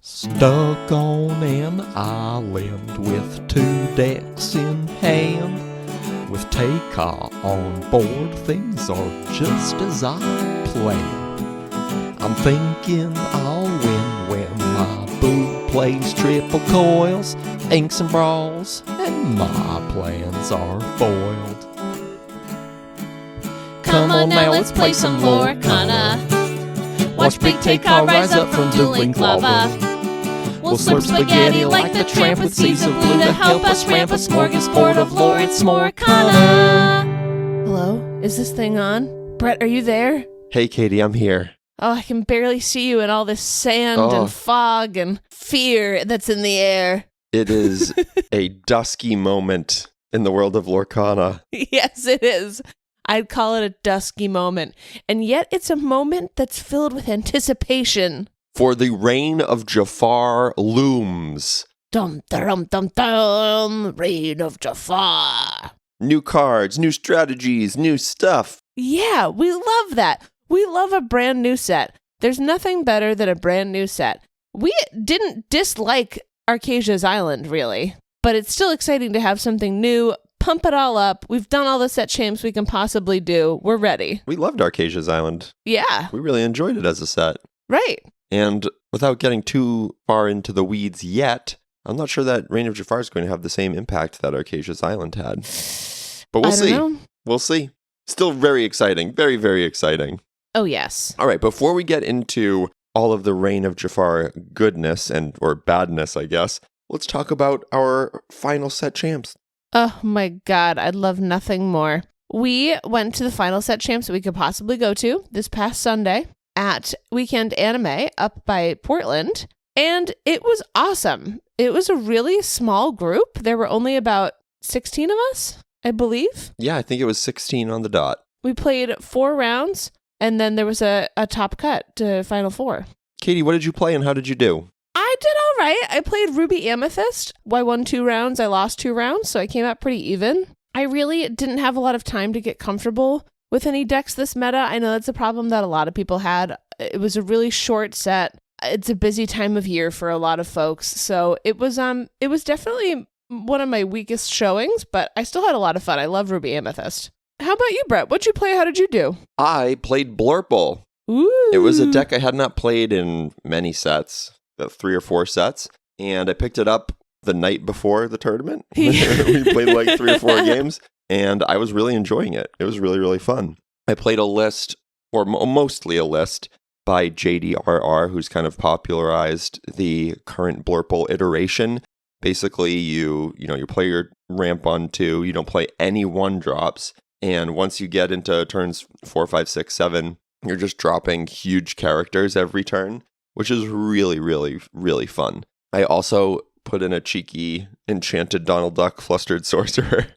Stuck on an island with 2 decks in hand. With Taka on board, things are just as I planned. I'm thinking I'll win when my boo plays triple coils, inks and brawls, and my plans are foiled. Come on now, let's play some Lorcana. Watch Big Taka rise up from dueling lava. We'll slurp spaghetti like the tramp with seas of blue to help us ramp a smorgasbord of lore. It's Lorcana. Hello? Is this thing on? Brett, are you there? Hey Katie, I'm here. Oh, I can barely see you in all this sand and fog and fear that's in the air. It is a dusky moment in the world of Lorcana. Yes, it is. I'd call it a dusky moment. And yet it's a moment that's filled with anticipation. For the reign of Jafar looms. Dum dum dum dum, reign of Jafar. New cards, new strategies, new stuff. Yeah, we love that. We love a brand new set. There's nothing better than a brand new set. We didn't dislike Arcasia's Island, really, but it's still exciting to have something new. Pump it all up. We've done all the set champs we can possibly do. We're ready. We loved Arcasia's Island. Yeah. We really enjoyed it as a set. Right. And without getting too far into the weeds yet, I'm not sure that Reign of Jafar is going to have the same impact that Arcasia's Island had. But we'll see. Know. We'll see. Still very exciting. Very, very exciting. Oh, yes. All right. Before we get into all of the Reign of Jafar goodness or badness, I guess, let's talk about our final set champs. Oh, my God. I'd love nothing more. We went to the final set champs that we could possibly go to this past Sunday at Weekend Anime up by Portland, and it was awesome. It was a really small group. There were only about 16 of us, I believe. Yeah, I think it was 16 on the dot. We played 4 rounds, and then there was a top cut to Final Four. Katie, what did you play and how did you do? I did all right. I played Ruby Amethyst. I won 2 rounds. I lost 2 rounds, so I came out pretty even. I really didn't have a lot of time to get comfortable with any decks this meta. I know that's a problem that a lot of people had. It was a really short set. It's a busy time of year for a lot of folks. So it was definitely one of my weakest showings, but I still had a lot of fun. I love Ruby Amethyst. How about you, Brett? What'd you play? How did you do? I played Blurple. Ooh. It was a deck I had not played in many sets, about 3 or 4 sets, and I picked it up the night before the tournament. We played like 3 or 4 games. And I was really enjoying it. It was really, really fun. I played a list, or mostly a list, by JDRR, who's kind of popularized the current Blurple iteration. Basically, you play your ramp on 2, you don't play any 1-drops, and once you get into turns 4, 5, 6, 7, you're just dropping huge characters every turn, which is really, really, really fun. I also put in a cheeky enchanted Donald Duck flustered sorcerer.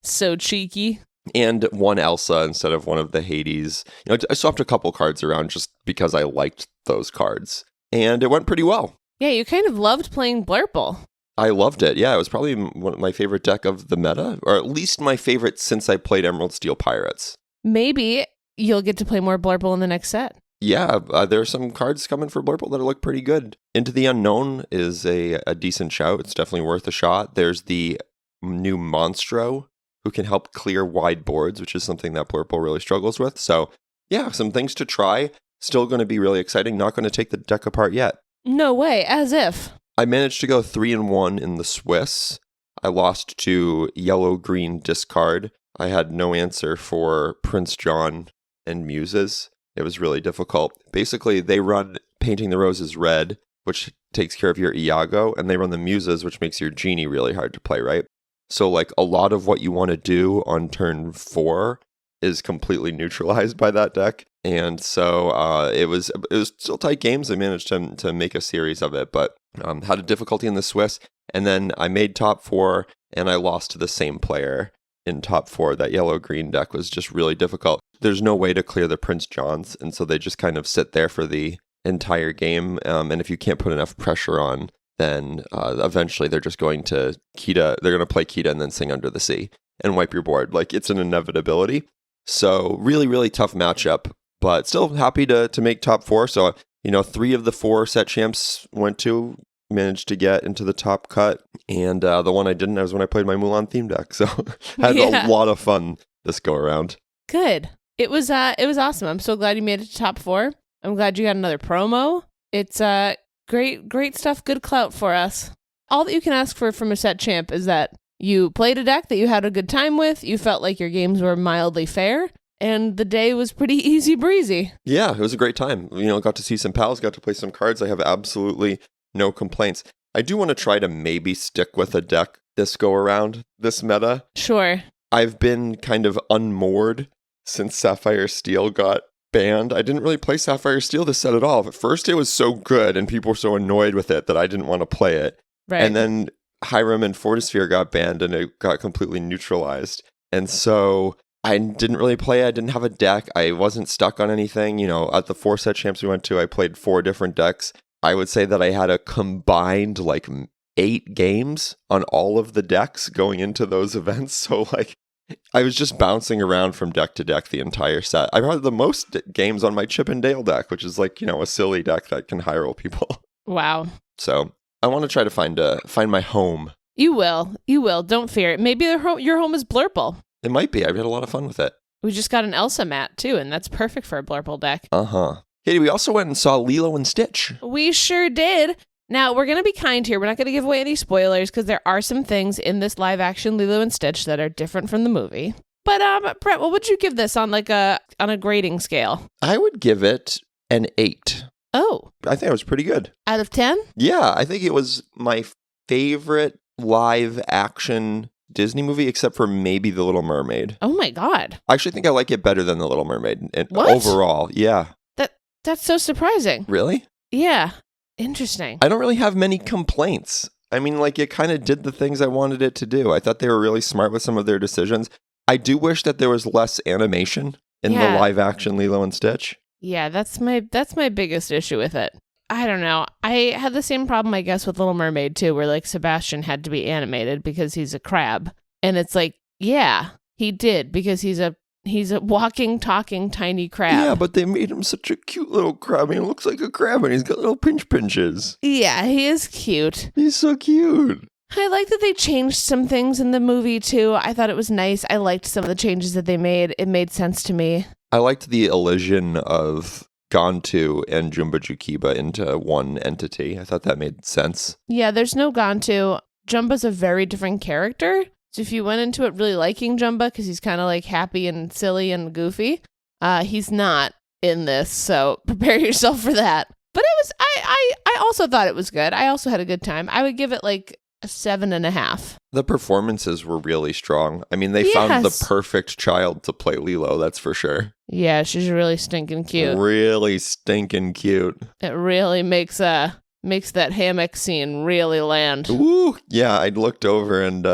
So cheeky. And 1 Elsa instead of one of the Hades. I swapped a couple cards around just because I liked those cards. And it went pretty well. Yeah, you kind of loved playing Blurple. I loved it. Yeah, it was probably one of my favorite deck of the meta, or at least my favorite since I played Emerald Steel Pirates. Maybe you'll get to play more Blurple in the next set. Yeah, there are some cards coming for Blurple that look pretty good. Into the Unknown is a decent shout. It's definitely worth a shot. There's the new Monstro, who can help clear wide boards, which is something that Blurple really struggles with. So, yeah, some things to try. Still going to be really exciting. Not going to take the deck apart yet. No way, as if. I managed to go 3-1 in the Swiss. I lost to yellow-green discard. I had no answer for Prince John and Muses. It was really difficult. Basically, they run Painting the Roses red, which takes care of your Iago, and they run the Muses, which makes your Genie really hard to play, right? So, like, a lot of what you want to do on turn 4 is completely neutralized by that deck. And so it was still tight games. I managed to make a series of it, but had a difficulty in the Swiss. And then I made top 4, and I lost to the same player in top 4. That yellow-green deck was just really difficult. There's no way to clear the Prince Johns, and so they just kind of sit there for the entire game. And if you can't put enough pressure on, then eventually they're just going to Kita. They're going to play Kita and then sing Under the Sea and wipe your board. Like, it's an inevitability. So really, really tough matchup, but still happy to make top 4. So 3 of the 4 set champs managed to get into the top cut. And the one I didn't was when I played my Mulan theme deck. So I had a lot of fun this go around. Good. It was awesome. I'm so glad you made it to top 4. I'm glad you got another promo. It's great stuff, good clout for us. All that you can ask for from a set champ is that you played a deck that you had a good time with, you felt like your games were mildly fair, and the day was pretty easy breezy. Yeah, it was a great time. Got to see some pals, got to play some cards. I have absolutely no complaints. I do want to try to maybe stick with a deck this go around, this meta. Sure. I've been kind of unmoored since Sapphire Steel got banned. I didn't really play Sapphire Steel this set at all. At first, it was so good and people were so annoyed with it that I didn't want to play it. Right. And then Hiram and Fortisphere got banned and it got completely neutralized. And so I didn't really play. I didn't have a deck. I wasn't stuck on anything. At the 4 set champs we went to, I played 4 different decks. I would say that I had a combined 8 games on all of the decks going into those events. So I was just bouncing around from deck to deck the entire set. I had the most games on my Chip and Dale deck, which is a silly deck that can high roll people. Wow. So I want to try to find my home. You will. Don't fear it. Maybe your home is Blurple. It might be. I've had a lot of fun with it. We just got an Elsa mat too, and that's perfect for a Blurple deck. Uh-huh. Katie, we also went and saw Lilo and Stitch. We sure did. Now, we're going to be kind here. We're not going to give away any spoilers because there are some things in this live-action Lilo and Stitch that are different from the movie. But, Brett, what would you give this on a grading scale? I would give it an 8. Oh. I think it was pretty good. Out of 10? Yeah, I think it was my favorite live-action Disney movie, except for maybe The Little Mermaid. Oh, my God. I actually think I like it better than The Little Mermaid. What? Overall, yeah. That's so surprising. Really? Yeah. Interesting. I don't really have many complaints. I mean, it kind of did the things I wanted it to do. I thought they were really smart with some of their decisions. I do wish that there was less animation in the live action Lilo and Stitch. Yeah, that's my biggest issue with it. I don't know. I had the same problem, I guess, with Little Mermaid too, where Sebastian had to be animated because he's a crab. And it's yeah, he did because he's a walking, talking, tiny crab. Yeah, but they made him such a cute little crab. He looks like a crab and he's got little pinches. Yeah, he is cute. He's so cute. I like that they changed some things in the movie, too. I thought it was nice. I liked some of the changes that they made. It made sense to me. I liked the elision of Gantu and Jumba Jukiba into one entity. I thought that made sense. Yeah, there's no Gantu. Jumba's a very different character. So if you went into it really liking Jumba because he's kind of happy and silly and goofy, he's not in this. So prepare yourself for that. But it was, I also thought it was good. I also had a good time. I would give it a 7.5. The performances were really strong. I mean, they found the perfect child to play Lilo, that's for sure. Yeah, she's really stinking cute. Really stinking cute. It really makes that hammock scene really land. Ooh, yeah, I looked over and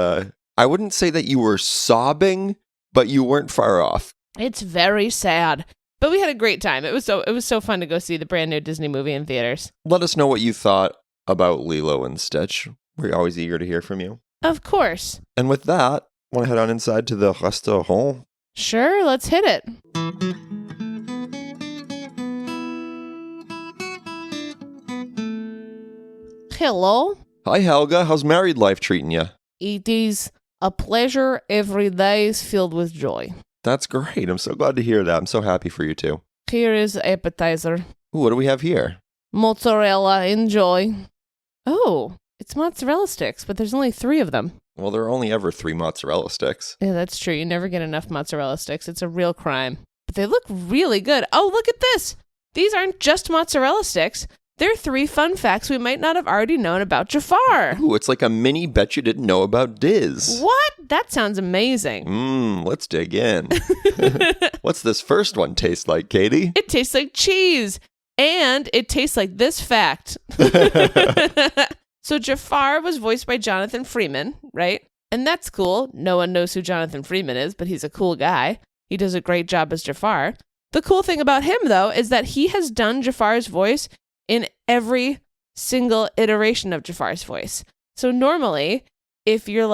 I wouldn't say that you were sobbing, but you weren't far off. It's very sad. But we had a great time. It was so fun to go see the brand new Disney movie in theaters. Let us know what you thought about Lilo and Stitch. We're always eager to hear from you. Of course. And with that, want to head on inside to the restaurant? Sure, let's hit it. Hello. Hi, Helga. How's married life treating you? It is a pleasure. Every day is filled with joy. That's great. I'm so glad to hear that. I'm so happy for you too. Here is appetizer. Ooh, what do we have here? Mozzarella. Enjoy. Oh, it's mozzarella sticks, but there's only 3 of them. Well, there are only ever 3 mozzarella sticks. Yeah, that's true. You never get enough mozzarella sticks. It's a real crime. But they look really good. Oh, look at this. These aren't just mozzarella sticks. They're 3 fun facts we might not have already known about Jafar. Ooh, it's like a mini bet you didn't know about Diz. What? That sounds amazing. Let's dig in. What's this first one taste like, Katie? It tastes like cheese. And it tastes like this fact. So Jafar was voiced by Jonathan Freeman, right? And that's cool. No one knows who Jonathan Freeman is, but he's a cool guy. He does a great job as Jafar. The cool thing about him, though, is that he has done Jafar's voice in every single iteration of Jafar's voice. So normally, if you're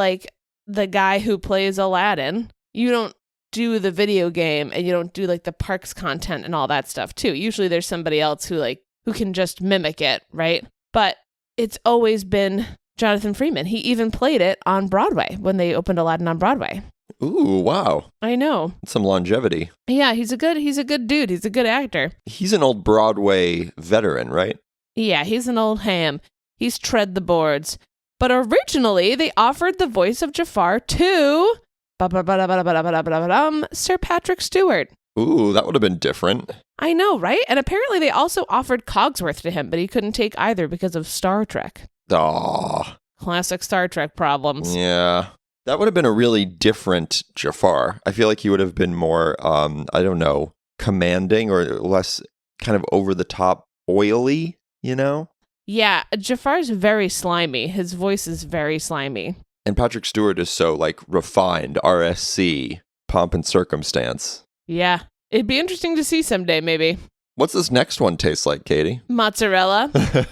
the guy who plays Aladdin, you don't do the video game and you don't do the parks content and all that stuff too. Usually there's somebody else who who can just mimic it, right? But it's always been Jonathan Freeman. He even played it on Broadway when they opened Aladdin on Broadway. Ooh, wow. I know. Some longevity. Yeah, he's a good dude. He's a good actor. He's an old Broadway veteran, right? Yeah, he's an old ham. He's tread the boards. But originally, they offered the voice of Jafar to Sir Patrick Stewart. Ooh, that would have been different. I know, right? And apparently they also offered Cogsworth to him, but he couldn't take either because of Star Trek. Aw. Classic Star Trek problems. Yeah. That would have been a really different Jafar. I feel like he would have been more, I don't know, commanding or less kind of over the top oily, you know? Yeah, Jafar's very slimy. His voice is very slimy. And Patrick Stewart is so like refined, RSC, pomp and circumstance. Yeah, it'd be interesting to see someday, maybe. What's this next one taste like, Katie? Mozzarella.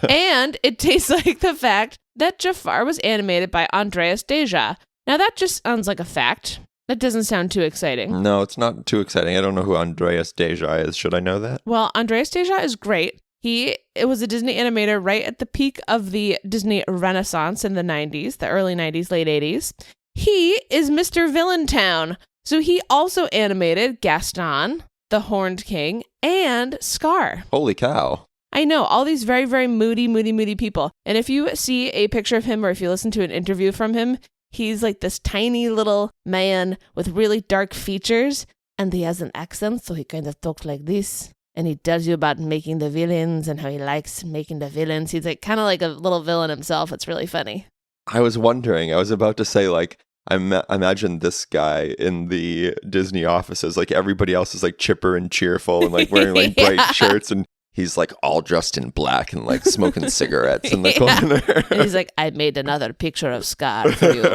And it tastes like the fact that Jafar was animated by Andreas Deja. Now that just sounds like a fact. That doesn't sound too exciting. No, it's not too exciting. I don't know who Andreas Deja is. Should I know that? Well, Andreas Deja is great. It was a Disney animator right at the peak of the Disney Renaissance in the 90s, the early 90s, late 80s. He is Mr. Villaintown. So he also animated Gaston, the Horned King, and Scar. Holy cow. I know, all these very, very moody people. And if you see a picture of him or if you listen to an interview from him, he's like this tiny little man with really dark features. And he has an accent, so he kind of talks like this. And he tells you about making the villains and how he likes making the villains. He's like kind of like a little villain himself. It's really funny. I was wondering, I was about to say, like, I imagine this guy in the Disney offices, like everybody else is like chipper and cheerful and like wearing like bright shirts, and he's like all dressed in black and like smoking cigarettes in the corner. And he's like, I made another picture of Scar for you.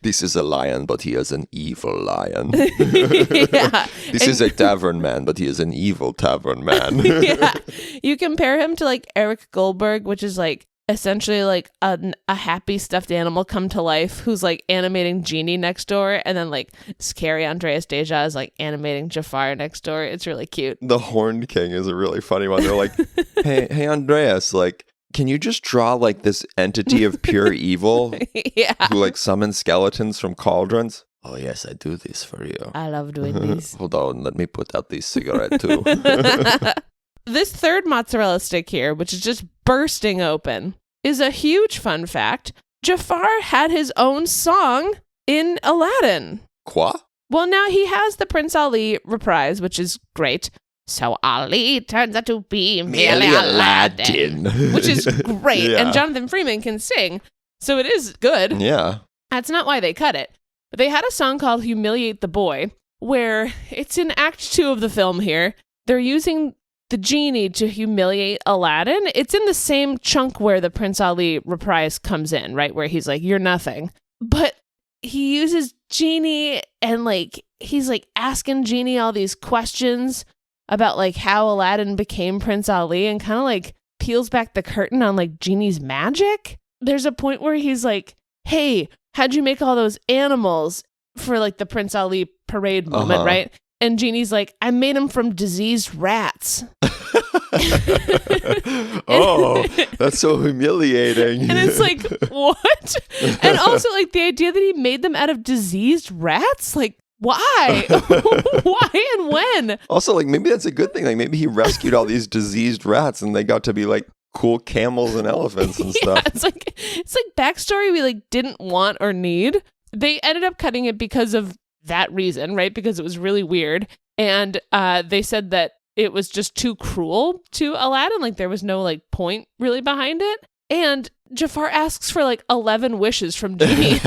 This is a lion, but he is an evil lion. Yeah. This is a tavern man, but he is an evil tavern man. Yeah. You compare him to like Eric Goldberg, which is like essentially like a happy stuffed animal come to life who's like animating Genie next door, and then like scary Andreas Deja is like animating Jafar next door. It's really cute. The Horned King is a really funny one. They're like, hey Andreas, like, can you just draw like this entity of pure evil Yeah. who like summons skeletons from cauldrons? Oh yes, I do this for you. I love doing these. Hold on, let me put out this cigarette too. This third mozzarella stick here, which is just bursting open, is a huge fun fact. Jafar had his own song in Aladdin. Quoi? Well, now he has the Prince Ali reprise, which is great. So Ali turns out to be merely Aladdin. Which is great. Yeah. And Jonathan Freeman can sing, so it is good. Yeah. That's not why they cut it. But they had a song called Humiliate the Boy, where it's in Act 2 of the film here. They're using the genie to humiliate Aladdin. It's in the same chunk where the Prince Ali reprise comes in, right? Where he's like, you're nothing. But he uses Genie and like, he's like asking Genie all these questions about like how Aladdin became Prince Ali, and kind of like peels back the curtain on like Genie's magic. There's a point where he's like, hey, how'd you make all those animals for like the Prince Ali parade moment, right? And Genie's like, I made them from diseased rats. Oh, that's so humiliating. And it's like, what? And also like the idea that he made them out of diseased rats? Like, why? Why and when? Also, like, maybe that's a good thing. Like, maybe he rescued all these diseased rats and they got to be like cool camels and elephants and stuff. It's like backstory we like didn't want or need. They ended up cutting it because of that reason, right? Because it was really weird. And they said that it was just too cruel to Aladdin. Like there was no like point really behind it. And Jafar asks for like 11 wishes from Genie.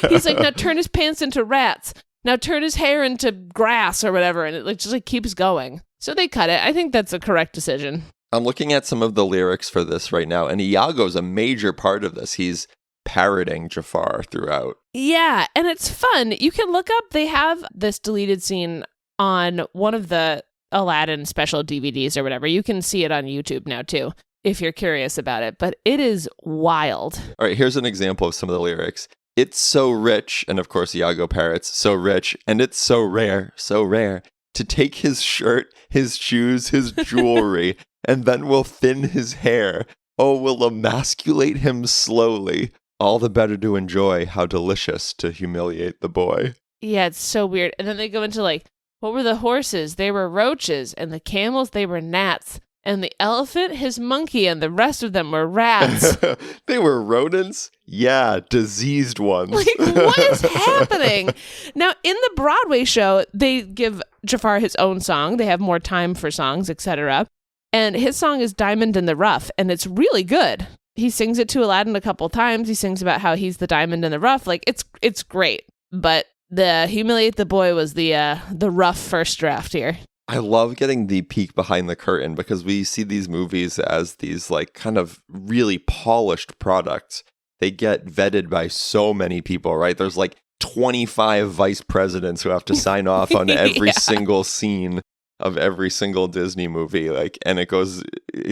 He's like, now turn his pants into rats. Now turn his hair into grass or whatever. And it like just like keeps going. So they cut it. I think that's a correct decision. I'm looking at some of the lyrics for this right now, and Iago's a major part of this. He's parroting Jafar throughout. Yeah, and it's fun. You can look up, they have this deleted scene on one of the Aladdin special DVDs or whatever. You can see it on YouTube now too, if you're curious about it, but it is wild. All right, here's an example of some of the lyrics. It's so rich, and of course Iago parrots, so rich, and it's so rare, to take his shirt, his shoes, his jewelry, and then we'll thin his hair. Oh, we'll emasculate him slowly. All the better to enjoy how delicious to humiliate the boy. Yeah, it's so weird. And then they go into like, what were the horses? They were roaches. And the camels, they were gnats. And the elephant, his monkey, and the rest of them were rats. They were rodents? Yeah, diseased ones. Like, what is happening? Now, in the Broadway show, they give Jafar his own song. They have more time for songs, etc. And his song is Diamond in the Rough, and it's really good. He sings it to Aladdin a couple times. He sings about how he's the diamond in the rough. Like, it's great. But the Humiliate the Boy was the rough first draft here. I love getting the peek behind the curtain because we see these movies as these like kind of really polished products. They get vetted by so many people, right? There's like 25 vice presidents who have to sign off on every single scene of every single Disney movie, like, and it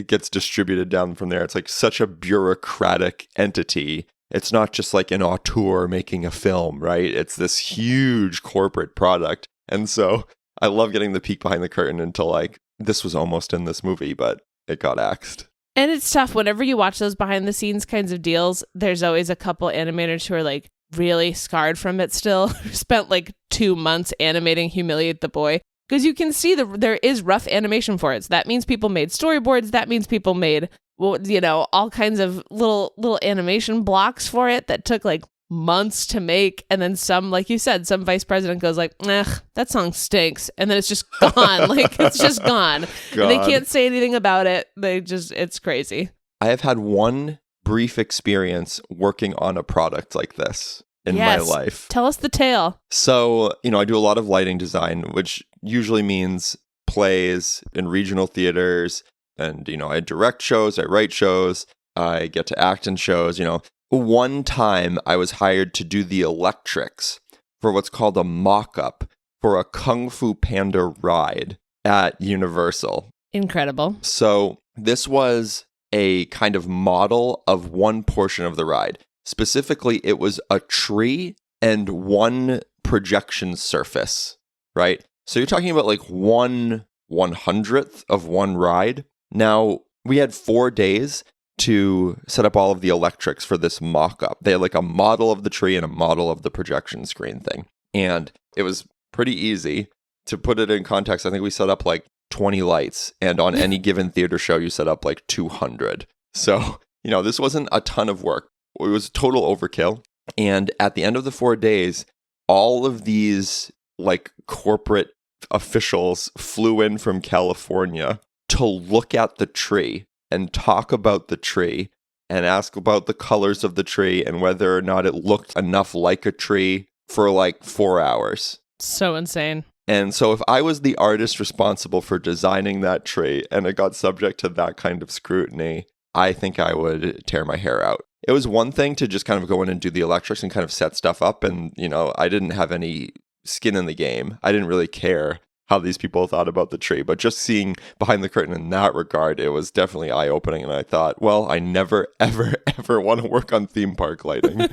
gets distributed down from there. It's like such a bureaucratic entity. It's not just like an auteur making a film, right? It's this huge corporate product. And so I love getting the peek behind the curtain into like, this was almost in this movie, but it got axed. And it's tough. Whenever you watch those behind the scenes kinds of deals, there's always a couple animators who are like really scarred from it still, who spent like 2 months animating Humiliate the Boy. Because you can see there is rough animation for it. So that means people made storyboards. That means people made, well, you know, all kinds of little animation blocks for it that took like months to make. And then some, like you said, some vice president goes like, that song stinks. And then it's just gone. Like, it's just gone. And they can't say anything about it. It's crazy. I have had one brief experience working on a product like this in my life. Tell us the tale. So, I do a lot of lighting design, which usually means plays in regional theaters. And, I direct shows, I write shows, I get to act in shows, One time I was hired to do the electrics for what's called a mock-up for a Kung Fu Panda ride at Universal. Incredible. So this was a kind of model of one portion of the ride. Specifically, it was a tree and one projection surface, right? So you're talking about like 1/100th of one ride. Now, we had 4 days to set up all of the electrics for this mock-up. They had like a model of the tree and a model of the projection screen thing. And it was pretty easy. To put it in context, I think we set up like 20 lights. And on any given theater show, you set up like 200. So, this wasn't a ton of work. It was total overkill. And at the end of the 4 days, all of these like corporate officials flew in from California to look at the tree and talk about the tree and ask about the colors of the tree and whether or not it looked enough like a tree for like 4 hours. So insane. And so if I was the artist responsible for designing that tree and it got subject to that kind of scrutiny, I think I would tear my hair out. It was one thing to just kind of go in and do the electrics and kind of set stuff up. And, I didn't have any skin in the game. I didn't really care how these people thought about the tree. But just seeing behind the curtain in that regard, it was definitely eye-opening. And I thought, well, I never, ever, ever want to work on theme park lighting.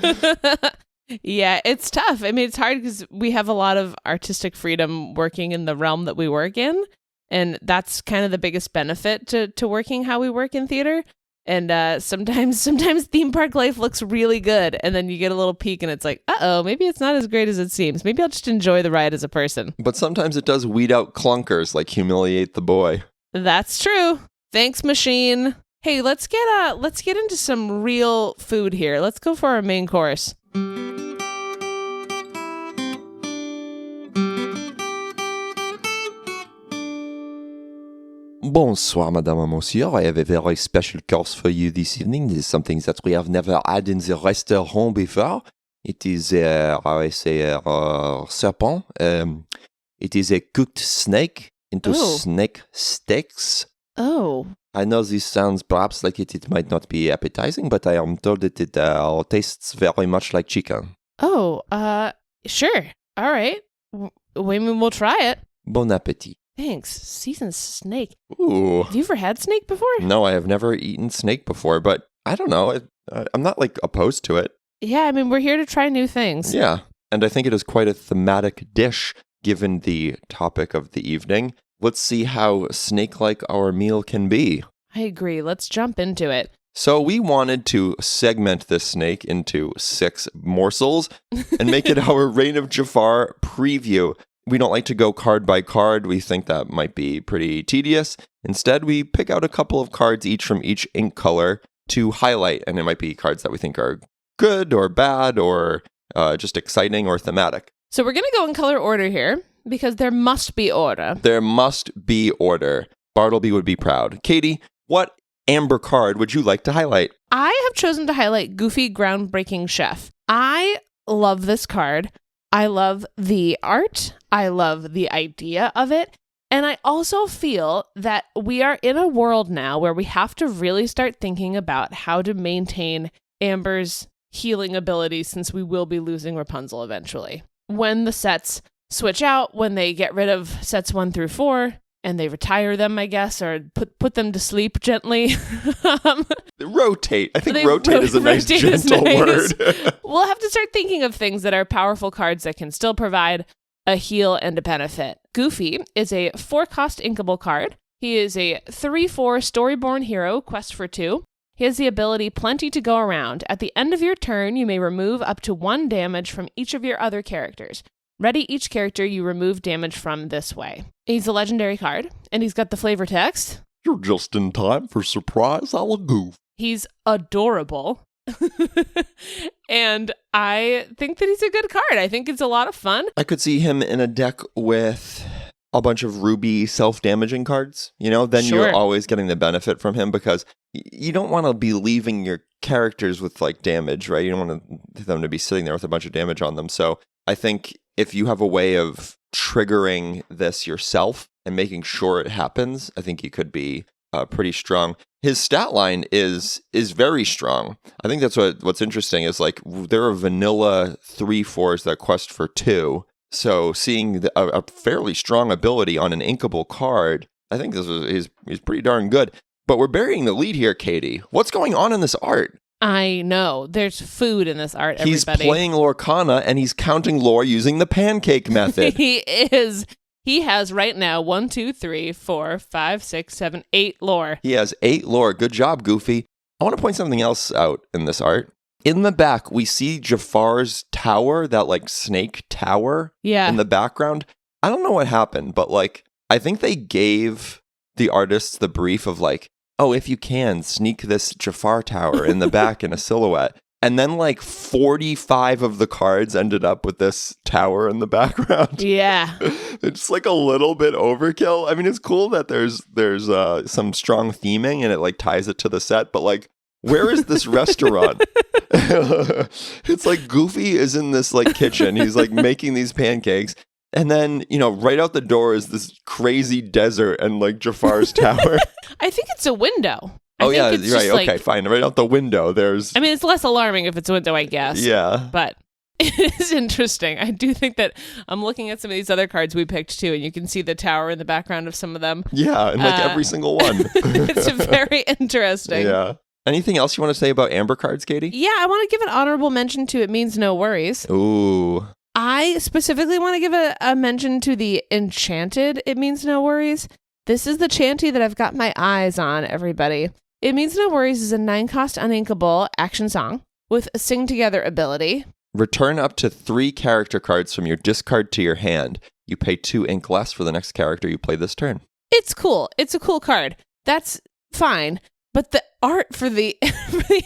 Yeah, it's tough. I mean, it's hard because we have a lot of artistic freedom working in the realm that we work in. And that's kind of the biggest benefit to working how we work in theater. And sometimes theme park life looks really good. And then you get a little peek and it's like, maybe it's not as great as it seems. Maybe I'll just enjoy the ride as a person. But sometimes it does weed out clunkers like Humiliate the Boy. That's true. Thanks, machine. Hey, let's get into some real food here. Let's go for our main course. Bonsoir, Madame and Monsieur. I have a very special course for you this evening. This is something that we have never had in the restaurant before. It is serpent. It is a cooked snake into snake steaks. Oh. I know this sounds perhaps like it might not be appetizing, but I am told that it tastes very much like chicken. Oh, sure. All right. We'll try it. Bon appétit. Thanks. Seasoned snake. Ooh. Have you ever had snake before? No, I have never eaten snake before, but I don't know. I'm not like opposed to it. Yeah, I mean, we're here to try new things. Yeah, and I think it is quite a thematic dish given the topic of the evening, let's see how snake-like our meal can be. I agree. Let's jump into it. So we wanted to segment this snake into 6 morsels and make it our Reign of Jafar preview. We don't like to go card by card. We think that might be pretty tedious. Instead, we pick out a couple of cards each from each ink color to highlight, and it might be cards that we think are good or bad or just exciting or thematic. So we're going to go in color order here because there must be order. There must be order. Bartleby would be proud. Katie, what amber card would you like to highlight? I have chosen to highlight Goofy Groundbreaking Chef. I love this card. I love the art. I love the idea of it. And I also feel that we are in a world now where we have to really start thinking about how to maintain Amber's healing abilities, since we will be losing Rapunzel eventually. When the sets switch out, when they get rid of sets 1 through 4, and they retire them, I guess, or put them to sleep gently. Rotate. I think rotate is a nice, gentle word. We'll have to start thinking of things that are powerful cards that can still provide a heal and a benefit. Goofy is a 4-cost inkable card. He is a 3/4 Storyborn hero, quest for 2. He has the ability Plenty to Go Around. At the end of your turn, you may remove up to 1 damage from each of your other characters. Ready each character you remove damage from this way. He's a legendary card, and he's got the flavor text. You're just in time for surprise a la goof. He's adorable. And I think that he's a good card. I think it's a lot of fun. I could see him in a deck with a bunch of Ruby self-damaging cards, then Sure. You're always getting the benefit from him because you don't want to be leaving your characters with damage, right? You don't want them to be sitting there with a bunch of damage on them. So I think if you have a way of triggering this yourself and making sure it happens, I think you could be pretty strong. His stat line is very strong. I think that's what's interesting is there are vanilla 3/4s that quest for 2. So seeing a fairly strong ability on an inkable card, I think he's pretty darn good. But we're burying the lead here, Katie. What's going on in this art? I know. There's food in this art, everybody. He's playing Lorcana, and he's counting lore using the pancake method. He is. He has right now 1, 2, 3, 4, 5, 6, 7, 8 lore. He has 8 lore. Good job, Goofy. I want to point something else out in this art. In the back, we see Jafar's tower, that snake tower in the background. I don't know what happened, but I think they gave the artists the brief of if you can, sneak this Jafar tower in the back in a silhouette. And then 45 of the cards ended up with this tower in the background. Yeah. It's a little bit overkill. I mean, it's cool that there's some strong theming and it ties it to the set, but where is this restaurant? It's Goofy is in this kitchen. He's making these pancakes. And then, right out the door is this crazy desert and Jafar's tower. I think it's a window. Oh, yeah, right. Okay, fine. Right out the window, there's... I mean, it's less alarming if it's a window, I guess. Yeah. But it is interesting. I do think that I'm looking at some of these other cards we picked, too, and you can see the tower in the background of some of them. Yeah, and every single one. It's very interesting. Yeah. Anything else you want to say about Amber cards, Katie? Yeah, I want to give an honorable mention to It Means No Worries. Ooh. I specifically want to give a mention to the Enchanted It Means No Worries. This is the chanty that I've got my eyes on, everybody. It Means No Worries is a 9-cost uninkable action song with a sing together ability. Return up to 3 character cards from your discard to your hand. You pay 2 ink less for the next character you play this turn. It's cool. It's a cool card. That's fine. But the art for the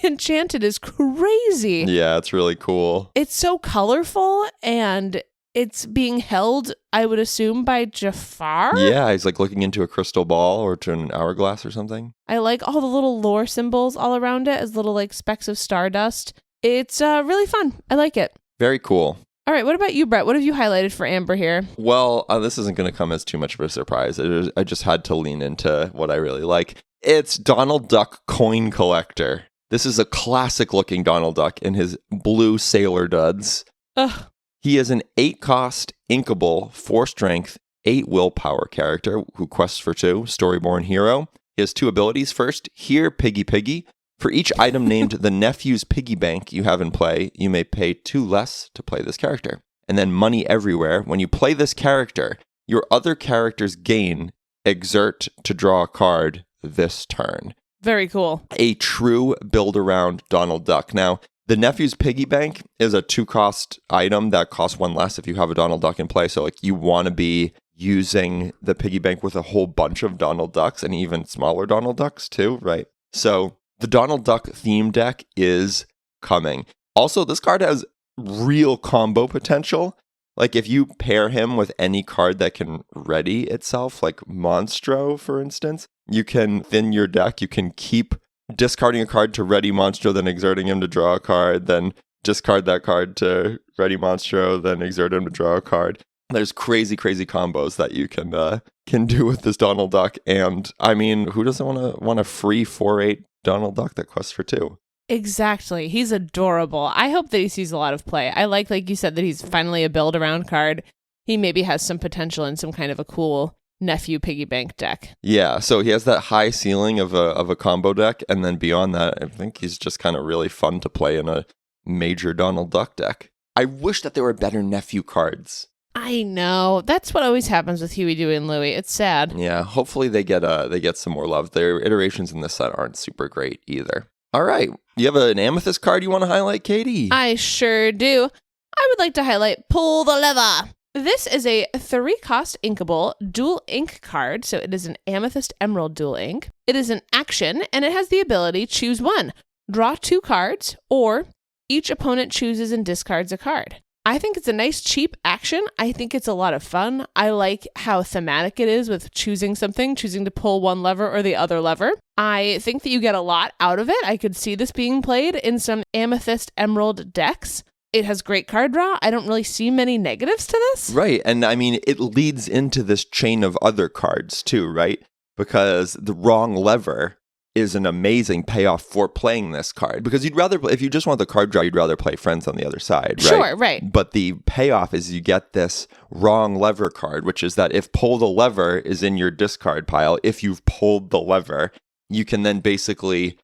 Enchanted is crazy. Yeah, it's really cool. It's so colorful, and it's being held, I would assume, by Jafar? Yeah, he's looking into a crystal ball or to an hourglass or something. I like all the little lore symbols all around it as little specks of stardust. It's really fun. I like it. Very cool. All right, what about you, Brett? What have you highlighted for Amber here? Well, this isn't going to come as too much of a surprise. I just had to lean into what I really like. It's Donald Duck Coin Collector. This is a classic-looking Donald Duck in his blue sailor duds. Ugh. He is an 8-cost, inkable, 4-strength, 8 willpower character who quests for 2, Storyborn hero. He has 2 abilities. First, Here Piggy Piggy. For each item named the Nephew's Piggy Bank you have in play, you may pay 2 less to play this character. and then money everywhere. When you play this character, your other characters gain exert to draw a card this turn. Very cool. A true build around Donald Duck. Now, the Nephew's Piggy Bank is a 2-cost item that costs 1 less if you have a Donald Duck in play. So like you want to be using the piggy bank with a whole bunch of Donald Ducks and even smaller Donald Ducks too, right? So the Donald Duck theme deck is coming. Also, this card has real combo potential. Like if you pair him with any card that can ready itself, like Monstro, for instance, you can thin your deck. You can keep discarding a card to ready Monstro, then exerting him to draw a card, then discard that card to ready Monstro, then exert him to draw a card. There's crazy combos that you can do with this Donald Duck. And I mean, who doesn't want a free 4/8 Donald Duck that quests for 2? Exactly. He's adorable. I hope that he sees a lot of play. I like you said, that he's finally a build around card. He maybe has some potential in some kind of a cool Nephew piggy bank deck. Yeah, so he has that high ceiling of a combo deck, and then beyond that, I think he's just kind of really fun to play in a major Donald Duck deck. I wish that there were better Nephew cards. I know. That's what always happens with Huey, Dewey, and Louie. It's sad. Yeah, hopefully they get some more love. Their iterations in this set aren't super great either. All right, you have an Amethyst card you want to highlight, Katie? I sure do. I would like to highlight Pull the Lever. This is a 3-cost inkable dual ink card, so it is an Amethyst Emerald dual ink. It is an action, and it has the ability choose 1, draw 2 cards, or each opponent chooses and discards a card. I think it's a nice cheap action. I think it's a lot of fun. I like how thematic it is with choosing something, choosing to pull one lever or the other lever. I think that you get a lot out of it. I could see this being played in some Amethyst Emerald decks. It has great card draw. I don't really see many negatives to this. Right. And I mean, it leads into this chain of other cards too, right? Because the wrong lever is an amazing payoff for playing this card. Because you'd rather, if you just want the card draw, you'd rather play Friends on the other side, right? Sure, right. But the payoff is you get this wrong lever card, which is that if pull the lever is in your discard pile, if you've pulled the lever, you can then basically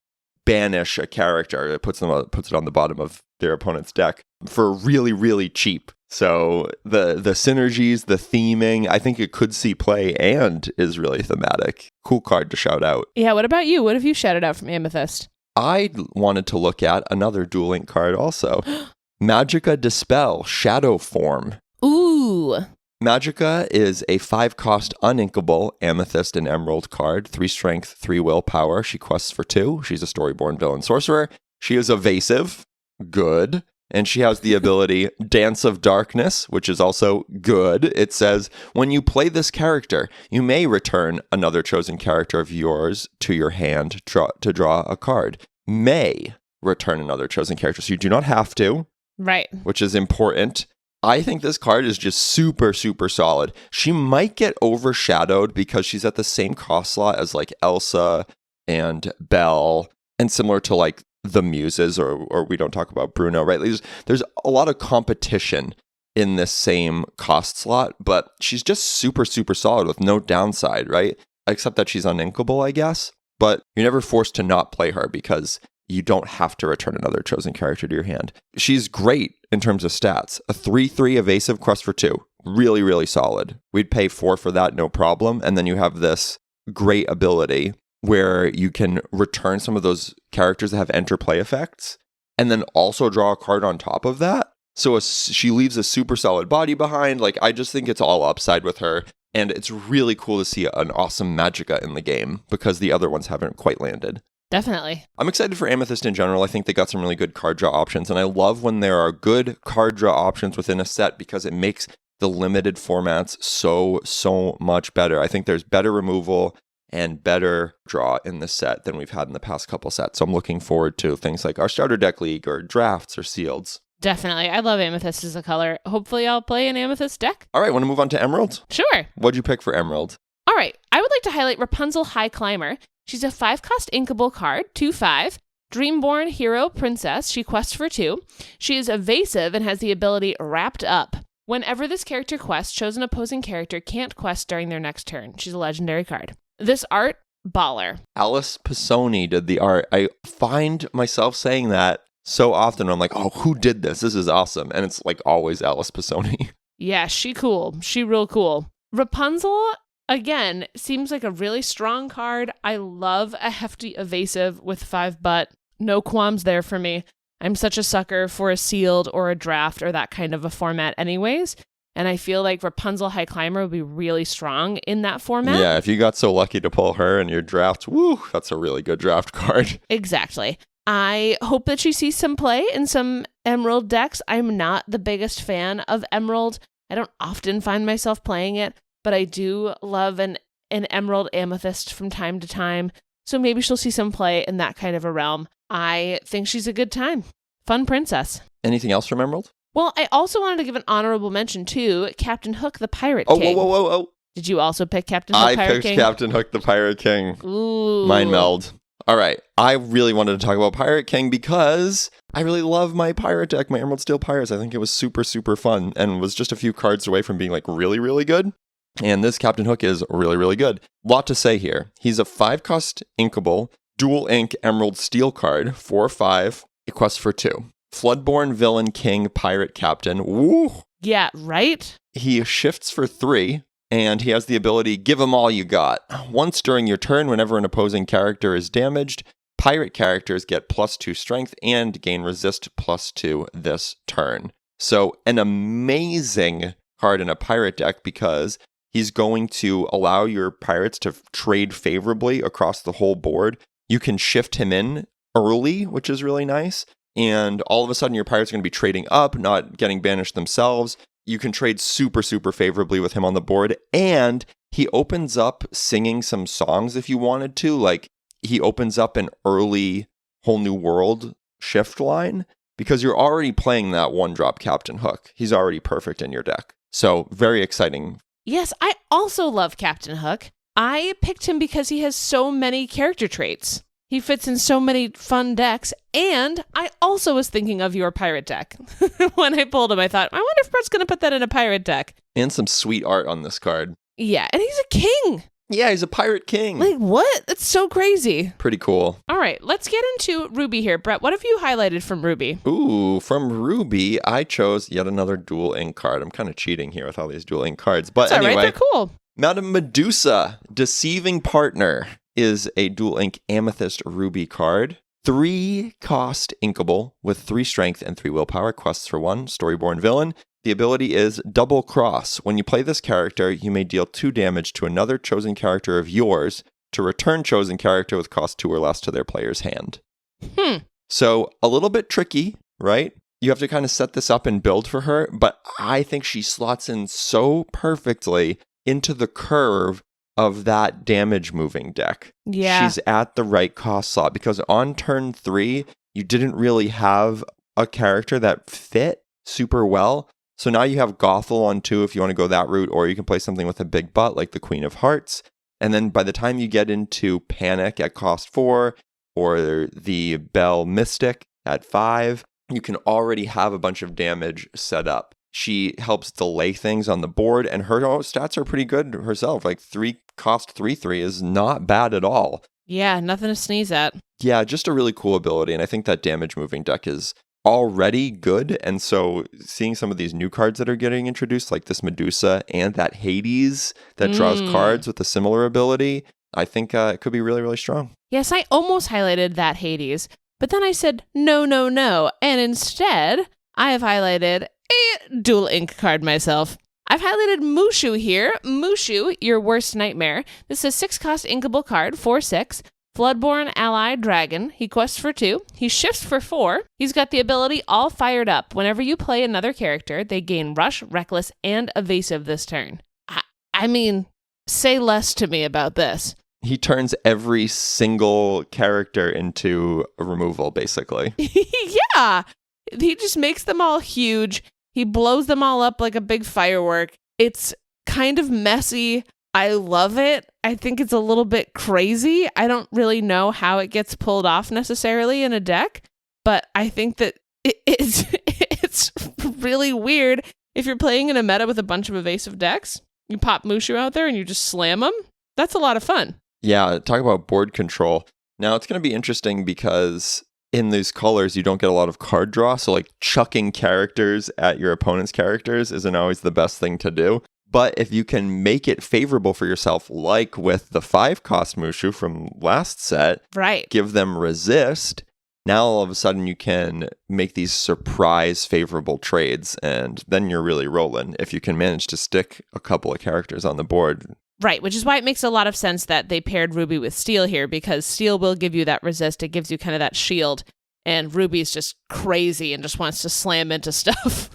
banish a character. It puts it on the bottom of their opponent's deck for really, really cheap. So the synergies, the theming, I think it could see play and is really thematic. Cool card to shout out. Yeah, what about you? What have you shouted out from Amethyst? I wanted to look at another Duel Link card also. Magica Dispel, Shadow Form. Ooh. Magica is a 5-cost uninkable Amethyst and Emerald card, 3 strength, 3 willpower. She quests for 2. She's a Storyborn Villain Sorcerer. She is evasive, good. And she has the ability Dance of Darkness, which is also good. It says, when you play this character, you may return another chosen character of yours to your hand to draw a card. May return another chosen character. So you do not have to. Right. Which is important. I think this card is just super, super solid. She might get overshadowed because she's at the same cost slot as like Elsa and Belle, and similar to like the Muses, or we don't talk about Bruno, right? There's a lot of competition in this same cost slot, but she's just super, super solid with no downside, right? Except that she's uninkable, I guess. But you're never forced to not play her because you don't have to return another chosen character to your hand. She's great in terms of stats. A 3/3 evasive, quest for 2. Really, really solid. We'd pay 4 for that, no problem. And then you have this great ability where you can return some of those characters that have enter play effects and then also draw a card on top of that. So she leaves a super solid body behind. Like, I just think it's all upside with her. And it's really cool to see an awesome Magica in the game because the other ones haven't quite landed. Definitely. I'm excited for Amethyst in general. I think they got some really good card draw options. And I love when there are good card draw options within a set because it makes the limited formats so much better. I think there's better removal and better draw in this set than we've had in the past couple sets. So I'm looking forward to things like our Starter Deck League or drafts or sealeds. Definitely. I love Amethyst as a color. Hopefully I'll play an Amethyst deck. All right, want to move on to Emerald? Sure. What'd you pick for Emerald? All right. I would like to highlight Rapunzel High Climber. She's a 5-cost inkable card, 2/5. Dreamborn Hero Princess. She quests for 2. She is evasive and has the ability Wrapped Up. Whenever this character quests, chosen opposing character can't quest during their next turn. She's a legendary card. This art, baller. Alice Pisoni did the art. I find myself saying that so often. I'm like, oh, who did this? This is awesome. And it's like always Alice Pisoni. Yeah, she cool. She real cool. Rapunzel, again, seems like a really strong card. I love a hefty evasive with 5 but. No qualms there for me. I'm such a sucker for a sealed or a draft or that kind of a format anyways. And I feel like Rapunzel High Climber would be really strong in that format. Yeah, if you got so lucky to pull her in your draft, woo, that's a really good draft card. Exactly. I hope that she sees some play in some Emerald decks. I'm not the biggest fan of Emerald. I don't often find myself playing it, but I do love an Emerald Amethyst from time to time. So maybe she'll see some play in that kind of a realm. I think she's a good time. Fun princess. Anything else from Emerald? Well, I also wanted to give an honorable mention to Captain Hook the Pirate Oh, King. whoa. Did you also pick Captain Hook Pirate King? I picked Captain Hook the Pirate King. Ooh. Mind meld. All right. I really wanted to talk about Pirate King because I really love my pirate deck, my Emerald Steel Pirates. I think it was super, super fun and was just a few cards away from being like really, really good. And this Captain Hook is really, really good. Lot to say here. He's a 5-cost inkable, dual ink Emerald Steel card, 4/5, it quests for 2. Floodborn Villain King Pirate Captain. Woo! Yeah, right? He shifts for 3, and he has the ability, give 'em all you got. Once during your turn, whenever an opposing character is damaged, pirate characters get +2 strength and gain resist +2 this turn. So an amazing card in a pirate deck because he's going to allow your pirates to trade favorably across the whole board. You can shift him in early, which is really nice. And all of a sudden, your pirates are going to be trading up, not getting banished themselves. You can trade super, super favorably with him on the board. And he opens up singing some songs if you wanted to. Like, he opens up an early Whole New World shift line because you're already playing that 1-drop Captain Hook. He's already perfect in your deck. So, very exciting. Yes, I also love Captain Hook. I picked him because he has so many character traits. He fits in so many fun decks, and I also was thinking of your pirate deck. When I pulled him, I thought, I wonder if Brett's going to put that in a pirate deck. And some sweet art on this card. Yeah, and he's a king. Yeah, he's a pirate king. Like, what? That's so crazy. Pretty cool. All right, let's get into Ruby here. Brett, what have you highlighted from Ruby? Ooh, from Ruby, I chose yet another dual ink card. I'm kind of cheating here with all these dual ink cards. But That's anyway, all right, they're cool. Madame Medusa, Deceiving Partner, is a dual ink Amethyst Ruby card. 3-cost inkable with 3 strength and 3 willpower, quests for 1, Storyborn Villain. The ability is Double Cross. When you play this character, you may deal 2 damage to another chosen character of yours to return chosen character with cost 2 or less to their player's hand. So a little bit tricky, right? You have to kind of set this up and build for her, but I think she slots in so perfectly into the curve of that damage moving deck. Yeah. She's at the right cost slot because on turn 3, you didn't really have a character that fit super well. So now you have Gothel on 2 if you want to go that route, or you can play something with a big butt like the Queen of Hearts. And then by the time you get into Panic at cost 4, or the Bell Mystic at 5, you can already have a bunch of damage set up. She helps delay things on the board, and her stats are pretty good herself. Like 3-cost 3/3 is not bad at all. Yeah, nothing to sneeze at. Yeah, just a really cool ability, and I think that damage moving deck is already good. And so seeing some of these new cards that are getting introduced, like this Medusa and that Hades that draws cards with a similar ability, I think it could be really, really strong. Yes, I almost highlighted that Hades, but then I said no, and instead I have highlighted a dual ink card myself. I've highlighted Mushu here. Mushu, Your Worst Nightmare. This is a 6-cost inkable card, 4/6. Floodborn Ally Dragon. He quests for 2. He shifts for 4. He's got the ability All Fired Up. Whenever you play another character, they gain Rush, Reckless, and Evasive this turn. I mean, say less to me about this. He turns every single character into a removal, basically. Yeah. He just makes them all huge. He blows them all up like a big firework. It's kind of messy. I love it. I think it's a little bit crazy. I don't really know how it gets pulled off necessarily in a deck, but I think that it's really weird. If you're playing in a meta with a bunch of evasive decks, you pop Mushu out there and you just slam them. That's a lot of fun. Yeah, talk about board control. Now, it's going to be interesting because in these colors, you don't get a lot of card draw. So like chucking characters at your opponent's characters isn't always the best thing to do. But if you can make it favorable for yourself, like with the 5-cost Mushu from last set, Right. give them resist, now all of a sudden you can make these surprise favorable trades, and then you're really rolling if you can manage to stick a couple of characters on the board. Right, which is why it makes a lot of sense that they paired Ruby with Steel here, because Steel will give you that resist. It gives you kind of that shield, and Ruby's just crazy and just wants to slam into stuff.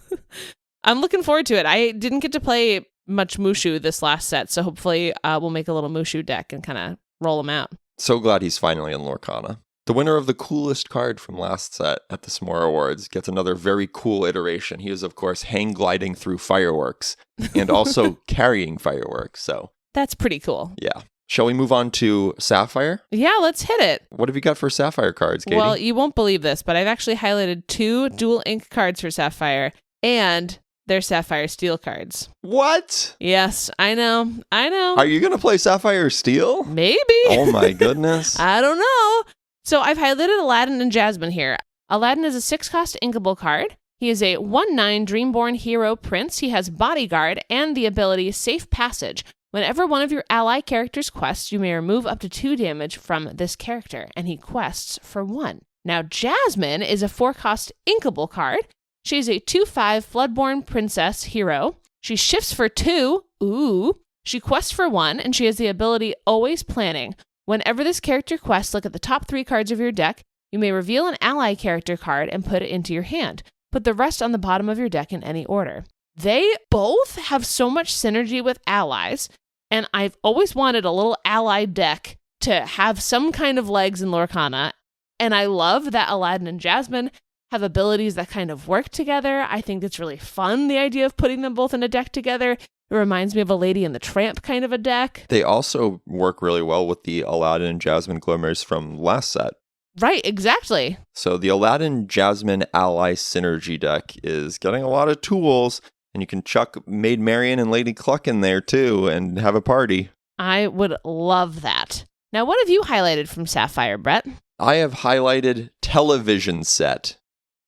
I'm looking forward to it. I didn't get to play much Mushu this last set, so hopefully we'll make a little Mushu deck and kind of roll them out. So glad he's finally in Lorcana. The winner of the coolest card from last set at the S'more Awards gets another very cool iteration. He is, of course, hang gliding through fireworks and also carrying fireworks. So That's pretty cool. yeah. Shall we move on to Sapphire? Yeah, let's hit it. What have you got for Sapphire cards, Katie? Well, you won't believe this, but I've actually highlighted 2 dual ink cards for Sapphire, and they're Sapphire Steel cards. What? Yes, I know. Are you going to play Sapphire Steel? Maybe. Oh my goodness. I don't know. So I've highlighted Aladdin and Jasmine here. Aladdin is a 6-cost inkable card. He is a 1/9 Dreamborn Hero Prince. He has Bodyguard and the ability Safe Passage. Whenever one of your ally characters quests, you may remove up to 2 damage from this character, and he quests for 1. Now, Jasmine is a 4-cost inkable card. She's a 2/5 Floodborn Princess Hero. She shifts for 2. Ooh. She quests for 1, and she has the ability Always Planning. Whenever this character quests, look at the top 3 cards of your deck. You may reveal an ally character card and put it into your hand. Put the rest on the bottom of your deck in any order. They both have so much synergy with allies, and I've always wanted a little ally deck to have some kind of legs in Lorcana, and I love that Aladdin and Jasmine have abilities that kind of work together. I think it's really fun, the idea of putting them both in a deck together. It reminds me of a Lady and the Tramp kind of a deck. They also work really well with the Aladdin and Jasmine Glimmers from last set. Right, exactly. So the Aladdin Jasmine Ally Synergy deck is getting a lot of tools, and you can chuck Maid Marian and Lady Cluck in there too and have a party. I would love that. Now, what have you highlighted from Sapphire, Brett? I have highlighted Television Set.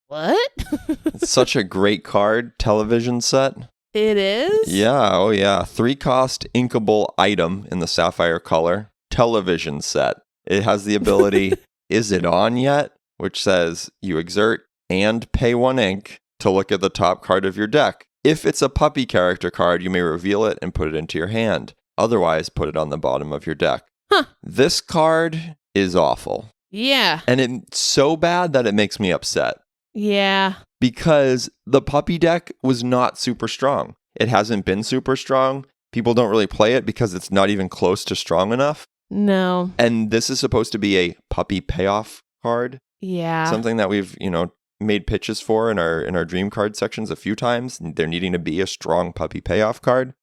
What? It's such a great card, Television Set. It is? Yeah, oh yeah. 3-cost inkable item in the Sapphire color. Television Set. It has the ability, Is It On Yet? Which says you exert and pay 1 ink to look at the top card of your deck. If it's a puppy character card, you may reveal it and put it into your hand. Otherwise, put it on the bottom of your deck. Huh. This card is awful. Yeah. And it's so bad that it makes me upset. Yeah. Because the puppy deck was not super strong. It hasn't been super strong. People don't really play it because it's not even close to strong enough. No. And this is supposed to be a puppy payoff card. Yeah. Something that we've, made pitches for in our dream card sections a few times. They're needing to be a strong puppy payoff card.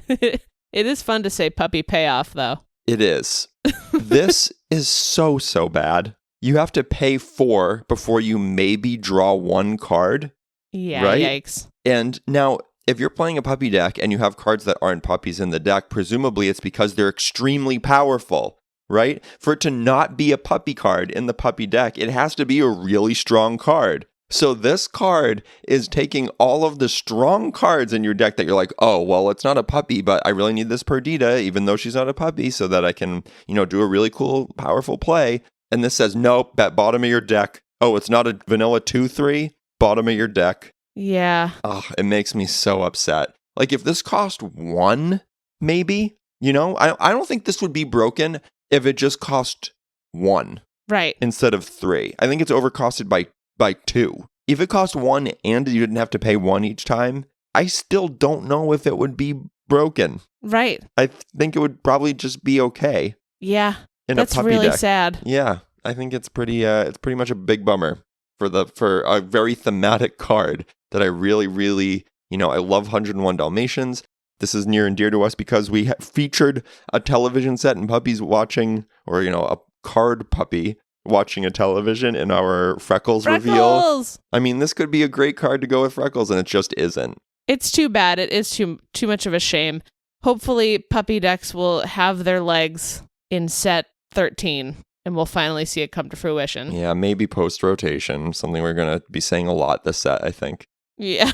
It is fun to say puppy payoff, though. It is. This is so bad. You have to pay 4 before you maybe draw 1 card. Yeah, right? Yikes. And now, if you're playing a puppy deck and you have cards that aren't puppies in the deck, presumably it's because they're extremely powerful, right? For it to not be a puppy card in the puppy deck, it has to be a really strong card. So this card is taking all of the strong cards in your deck that you're like, oh, well, it's not a puppy, but I really need this Perdita, even though she's not a puppy, so that I can, do a really cool, powerful play. And this says, nope, at bottom of your deck. Oh, it's not a vanilla 2/3, bottom of your deck. Yeah. Oh, it makes me so upset. Like, if this cost 1, maybe, I don't think this would be broken if it just cost 1 Right. instead of 3. I think it's overcosted by 2. If it cost 1 and you didn't have to pay 1 each time, I still don't know if it would be broken. Right. I think it would probably just be okay Yeah. in That's a puppy really deck. sad. Yeah, I think it's pretty much a big bummer for a very thematic card that I really, really, I love 101 Dalmatians. This is near and dear to us because we featured a television set and puppies watching, or, a card puppy watching a television in our Freckles reveal. Freckles! I mean, this could be a great card to go with Freckles, and it just isn't. It's too bad. It is too much of a shame. Hopefully, puppy decks will have their legs in set 13. and we'll finally see it come to fruition. Yeah, maybe post-rotation. Something we're going to be saying a lot this set, I think. Yeah.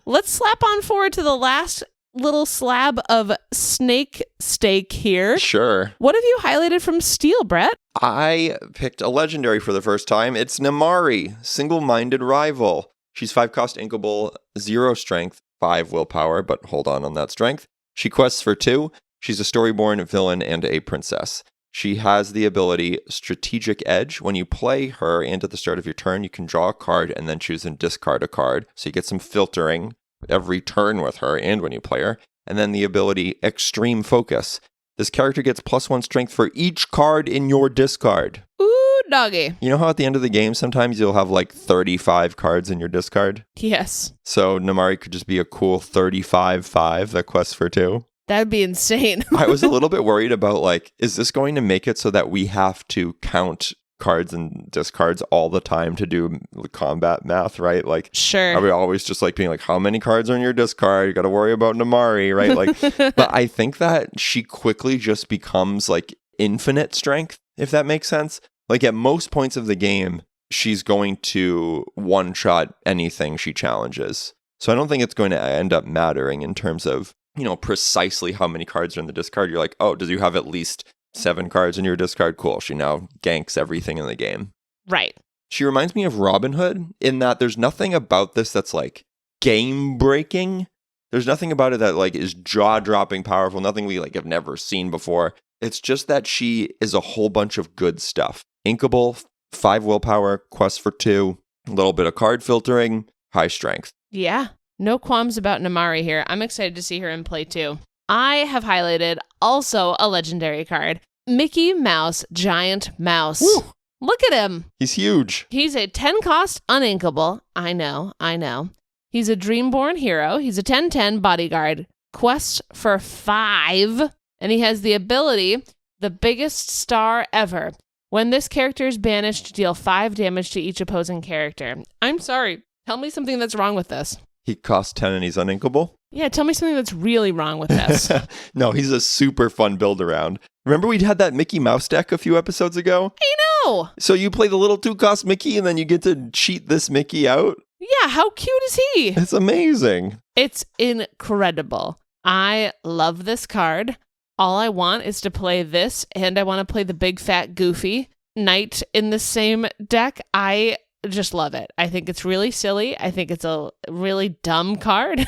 Let's slap on forward to the last little slab of snake steak here. Sure. What have you highlighted from Steel, Brett? I picked a legendary for the first time. It's Namari, single-minded rival. She's 5 cost inkable, 0 strength, 5 willpower, but hold on that strength. She quests for 2. She's a storyborn villain and a princess. She has the ability Strategic Edge. When you play her and at the start of your turn, you can draw a card and then choose and discard a card. So you get some filtering every turn with her and when you play her. And then the ability Extreme Focus. This character gets +1 strength for each card in your discard. Ooh, doggy. You know how at the end of the game, sometimes you'll have like 35 cards in your discard? Yes. So Namari could just be a cool 35/5 that quests for 2. That'd be insane. I was a little bit worried about like, is this going to make it so that we have to count cards and discards all the time to do combat math, right? Like, sure. Are we always just like being like, how many cards are in your discard? You got to worry about Namari, right? Like, but I think that she quickly just becomes like infinite strength, if that makes sense. Like at most points of the game, she's going to one-shot anything she challenges. So I don't think it's going to end up mattering in terms of, precisely how many cards are in the discard. You're like, oh, does you have at least 7 cards in your discard? Cool. She now ganks everything in the game. Right. She reminds me of Robin Hood in that there's nothing about this that's like game breaking. There's nothing about it that like is jaw dropping powerful. Nothing we like have never seen before. It's just that she is a whole bunch of good stuff. Inkable, 5 willpower, quest for 2, a little bit of card filtering, high strength. Yeah. No qualms about Namari here. I'm excited to see her in play too. I have highlighted also a legendary card. Mickey Mouse, Giant Mouse. Woo. Look at him. He's huge. He's a 10 cost uninkable. I know. He's a Dreamborn hero. He's a 10/10 bodyguard. Quest for 5. And he has the ability, the biggest star ever. When this character is banished, deal 5 damage to each opposing character. I'm sorry. Tell me something that's wrong with this. He costs 10 and he's uninkable? Yeah, tell me something that's really wrong with this. No, he's a super fun build around. Remember we had that Mickey Mouse deck a few episodes ago? I know. So you play the little 2-cost Mickey and then you get to cheat this Mickey out? Yeah, how cute is he? It's amazing. It's incredible. I love this card. All I want is to play this, and I want to play the big fat goofy knight in the same deck. I just love it. I think it's really silly. I think it's a really dumb card.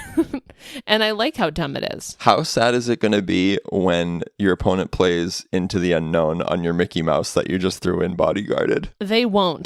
And I like how dumb it is. How sad is it going to be when your opponent plays Into the Unknown on your Mickey Mouse that you just threw in bodyguarded? They won't.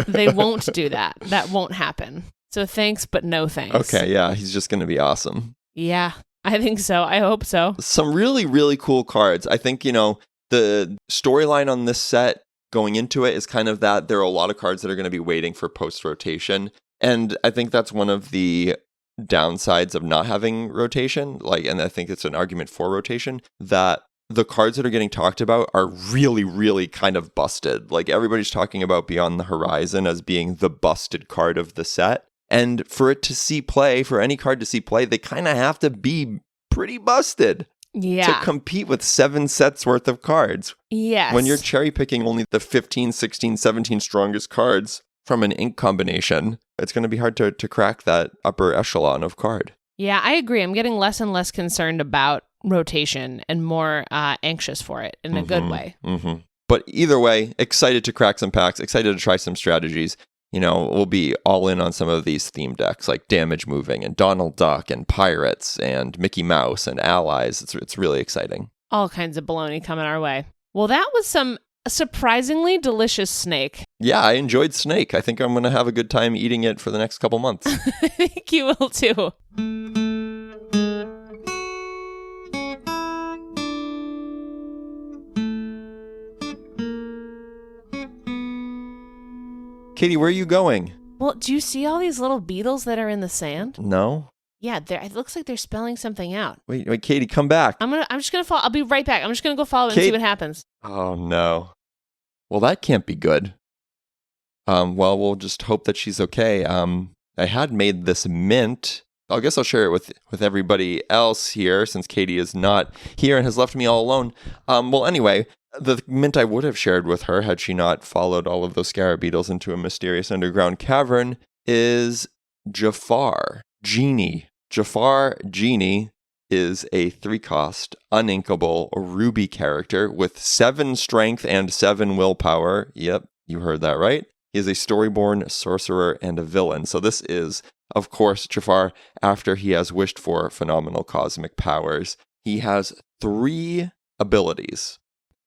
They won't do that. That won't happen. So thanks, but no thanks. Okay, yeah, he's just going to be awesome. Yeah, I think so. I hope so. Some really, really cool cards. I think, the storyline on this set going into it is kind of that there are a lot of cards that are going to be waiting for post-rotation. And I think that's one of the downsides of not having rotation. And I think it's an argument for rotation, that the cards that are getting talked about are really, really kind of busted. Like everybody's talking about Beyond the Horizon as being the busted card of the set. And for it to see play, for any card to see play, they kind of have to be pretty busted. Yeah. To compete with 7 sets worth of cards. Yes. When you're cherry picking only the 15, 16, 17 strongest cards from an ink combination, it's going to be hard to crack that upper echelon of card. Yeah, I agree. I'm getting less and less concerned about rotation and more anxious for it in a good way. Mm-hmm. But either way, excited to crack some packs, excited to try some strategies. We'll be all in on some of these theme decks like Damage Moving and Donald Duck and Pirates and Mickey Mouse and Allies. It's really exciting. All kinds of baloney coming our way. Well, that was some surprisingly delicious snake. Yeah, I enjoyed snake. I think I'm going to have a good time eating it for the next couple months. I think you will too. Katie, where are you going? Well, do you see all these little beetles that are in the sand? No. Yeah, it looks like they're spelling something out. Wait, Katie, come back. I'm just gonna follow. I'll be right back. I'm just gonna go follow and see what happens. Oh no. Well, that can't be good. Well, we'll just hope that she's okay. I had made this mint I guess I'll share it with everybody else here, since Katie is not here and has left me all alone. Well, anyway, the mint I would have shared with her had she not followed all of those scarab beetles into a mysterious underground cavern is Jafar, Genie. Jafar Genie is a 3-cost, uninkable ruby character with 7 strength and 7 willpower. Yep, you heard that right. He is a storyborn sorcerer and a villain. So this is, of course, Jafar after he has wished for phenomenal cosmic powers. He has 3 abilities.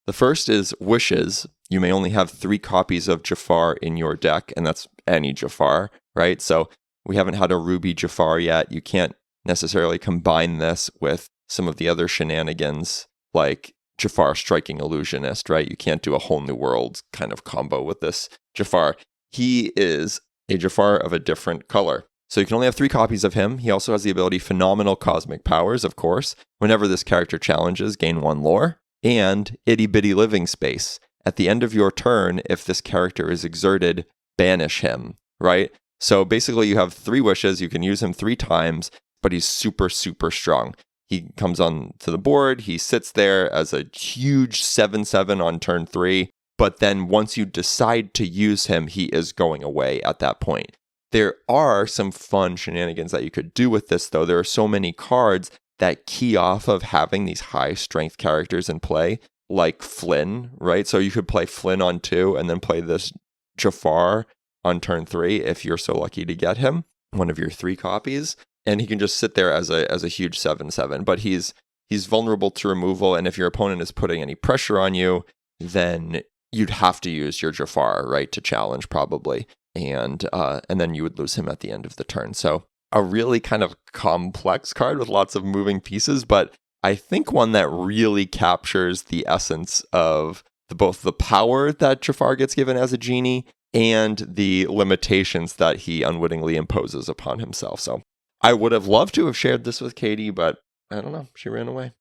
The first is wishes. You may only have 3 copies of Jafar in your deck, and that's any Jafar, right? So we haven't had a ruby Jafar yet. You can't necessarily combine this with some of the other shenanigans like Jafar Striking Illusionist, right? You can't do a whole new world kind of combo with this Jafar. He is a Jafar of a different color. So you can only have 3 copies of him. He also has the ability Phenomenal Cosmic Powers, of course. Whenever this character challenges, gain 1 lore. And Itty Bitty Living Space. At the end of your turn, if this character is exerted, banish him, right? So basically you have 3 wishes. You can use him 3 times, but he's super, super strong. He comes on to the board. He sits there as a huge 7/7 on turn 3. But then once you decide to use him, he is going away at that point. There are some fun shenanigans that you could do with this, though. There are so many cards that key off of having these high strength characters in play, like Flynn, right? So you could play Flynn on 2 and then play this Jafar on turn 3 if you're so lucky to get him, one of your 3 copies. And he can just sit there as a huge 7/7. But he's vulnerable to removal, and if your opponent is putting any pressure on you, then you'd have to use your Jafar, right, to challenge probably. And then you would lose him at the end of the turn. So a really kind of complex card with lots of moving pieces, but I think one that really captures the essence of both the power that Jafar gets given as a genie and the limitations that he unwittingly imposes upon himself. So I would have loved to have shared this with Katie, but I don't know, she ran away.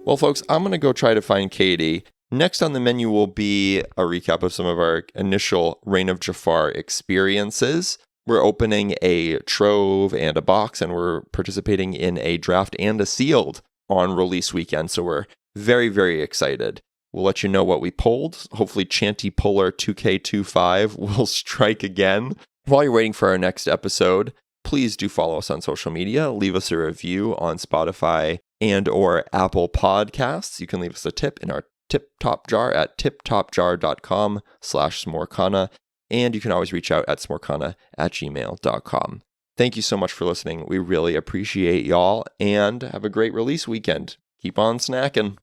Well, folks, I'm going to go try to find Katie. Next on the menu will be a recap of some of our initial Reign of Jafar experiences. We're opening a trove and a box, and we're participating in a draft and a sealed on release weekend. So we're very, very excited. We'll let you know what we pulled. Hopefully Chanty Puller 2K25 will strike again. While you're waiting for our next episode, please do follow us on social media. Leave us a review on Spotify and or Apple Podcasts. You can leave us a tip in our tip top jar at tiptopjar.com/smorkana. And you can always reach out at smorkana@gmail.com. Thank you so much for listening. We really appreciate y'all, and have a great release weekend. Keep on snacking.